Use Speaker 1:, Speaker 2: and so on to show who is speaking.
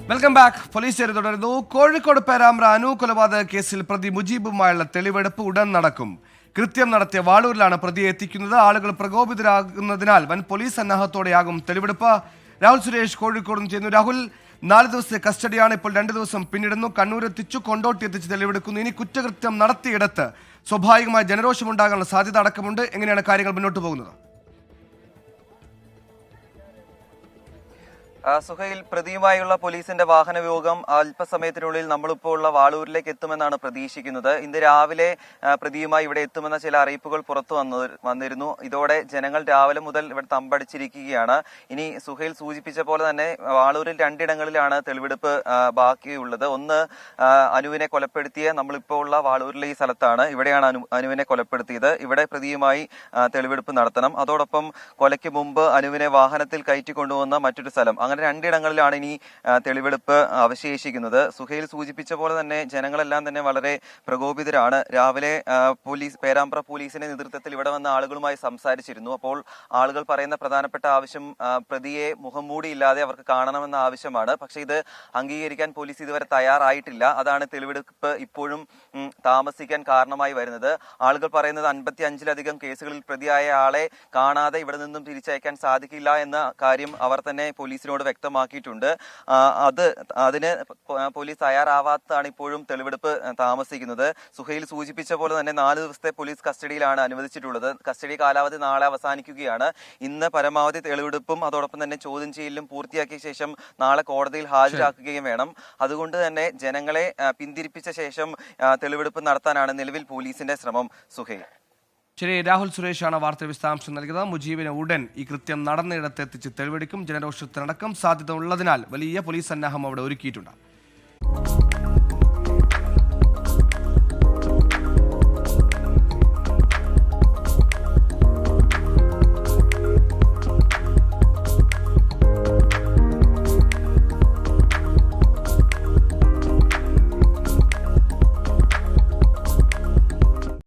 Speaker 1: Welcome back. Police തുടരുന്നു. കോഴിക്കോട് പേരാമ്പ്ര അനു കൊലപാതക കേസിൽ പ്രതി മുജീബുമായുള്ള തെളിവെടുപ്പ് ഉടൻ നടക്കും. കൃത്യം നടത്തിയ വാളൂരിലാണ് പ്രതിയെ എത്തിക്കുന്നത്. ആളുകൾ പ്രകോപിതരാകുന്നതിനാൽ വൻ പോലീസ് സന്നാഹത്തോടെയാകും തെളിവെടുപ്പ്. രാഹുൽ സുരേഷ് കോഴിക്കോട് നിന്ന് ചെയ്യുന്നു. രാഹുൽ, 4 ദിവസത്തെ കസ്റ്റഡിയാണ്, ഇപ്പോൾ 2 ദിവസം പിന്നിടുന്നു. കണ്ണൂർ എത്തിച്ചു, കൊണ്ടോട്ടി എത്തിച്ച് തെളിവെടുക്കുന്നു. ഇനി കുറ്റകൃത്യം നടത്തിയിടത്ത് സ്വാഭാവികമായ ജനരോഷമുണ്ടാകാനുള്ള സാധ്യത അടക്കമുണ്ട്. എങ്ങനെയാണ് കാര്യങ്ങൾ മുന്നോട്ട് പോകുന്നത്?
Speaker 2: സുഹൈൽ, പ്രതിയുമായുള്ള പോലീസിന്റെ വാഹന വ്യൂഹം അല്പസമയത്തിനുള്ളിൽ നമ്മളിപ്പോൾ ഉള്ള വാളൂരിലേക്ക് എത്തുമെന്നാണ് പ്രതീക്ഷിക്കുന്നത്. ഇന്ന് രാവിലെ പ്രതിയുമായി ഇവിടെ എത്തുമെന്ന ചില അറിയിപ്പുകൾ പുറത്തു വന്നിരുന്നു. ഇതോടെ ജനങ്ങൾ രാവിലെ മുതൽ ഇവിടെ തമ്പടിച്ചിരിക്കുകയാണ്. ഇനി സുഹൈൽ സൂചിപ്പിച്ച പോലെ തന്നെ വാളൂരിൽ 2 ഇടങ്ങളിലാണ് തെളിവെടുപ്പ് ബാക്കിയുള്ളത്. ഒന്ന്, അനുവിനെ കൊലപ്പെടുത്തിയ നമ്മളിപ്പോൾ ഉള്ള വാളൂരിലെ ഈ സ്ഥലത്താണ്. ഇവിടെയാണ് അനുവിനെ കൊലപ്പെടുത്തിയത്. ഇവിടെ പ്രതിയുമായി തെളിവെടുപ്പ് നടത്തണം. അതോടൊപ്പം കൊലയ്ക്ക് മുമ്പ് അനുവിനെ വാഹനത്തിൽ കയറ്റിക്കൊണ്ടുവന്ന മറ്റൊരു സ്ഥലം, അങ്ങനെ 2 ഇടങ്ങളിലാണ് ഇനി തെളിവെടുപ്പ് അവശേഷിക്കുന്നത്. സുഹൈൽ സൂചിപ്പിച്ച പോലെ തന്നെ ജനങ്ങളെല്ലാം തന്നെ വളരെ പ്രകോപിതരാണ്. രാവിലെ പേരാമ്പ്ര പോലീസിന്റെ നേതൃത്വത്തിൽ ഇവിടെ വന്ന ആളുകളുമായി സംസാരിച്ചിരുന്നു. അപ്പോൾ ആളുകൾ പറയുന്ന പ്രധാനപ്പെട്ട ആവശ്യം പ്രതിയെ മുഖംമൂടിയില്ലാതെ അവർക്ക് കാണണമെന്ന ആവശ്യമാണ്. പക്ഷെ ഇത് അംഗീകരിക്കാൻ പോലീസ് ഇതുവരെ തയ്യാറായിട്ടില്ല. അതാണ് തെളിവെടുപ്പ് ഇപ്പോഴും താമസിക്കാൻ കാരണമായി വരുന്നത്. ആളുകൾ പറയുന്നത് 55-ലധികം കേസുകളിൽ പ്രതിയായ ആളെ കാണാതെ ഇവിടെ നിന്നും തിരിച്ചയക്കാൻ സാധിക്കില്ല എന്ന കാര്യം അവർ തന്നെ പോലീസിനോട് വ്യക്തമാക്കിയിട്ടുണ്ട്. അതിന് പോലീസ് തയ്യാറാവാത്തതാണ് ഇപ്പോഴും തെളിവെടുപ്പ് താമസിക്കുന്നത്. സുഹൈൽ സൂചിപ്പിച്ച പോലെ തന്നെ 4 ദിവസത്തെ പോലീസ് കസ്റ്റഡിയിലാണ് അനുവദിച്ചിട്ടുള്ളത്. കസ്റ്റഡി കാലാവധി നാളെ അവസാനിക്കുകയാണ്. ഇന്ന് പരമാവധി തെളിവെടുപ്പും അതോടൊപ്പം തന്നെ ചോദ്യം ചെയ്യലും പൂർത്തിയാക്കിയ ശേഷം നാളെ കോടതിയിൽ ഹാജരാക്കുകയും വേണം. അതുകൊണ്ട് തന്നെ ജനങ്ങളെ പിന്തിരിപ്പിച്ച ശേഷം തെളിവെടുപ്പ് നടത്താനാണ് നിലവിൽ പോലീസിന്റെ ശ്രമം. സുഹൈൽ.
Speaker 1: ശരി, രാഹുൽ സുരേഷാണ് വാർത്ത വിശദാംശം നൽകിയത്. മുജീബിനെ ഉടൻ ഈ കൃത്യം നടന്നിടത്ത് എത്തിച്ച് തെളിവെടുക്കും. ജനരോഷത്തിനടക്കം സാധ്യത ഉള്ളതിനാൽ വലിയ പോലീസ് സന്നാഹം അവിടെ ഒരുക്കിയിട്ടുണ്ട്.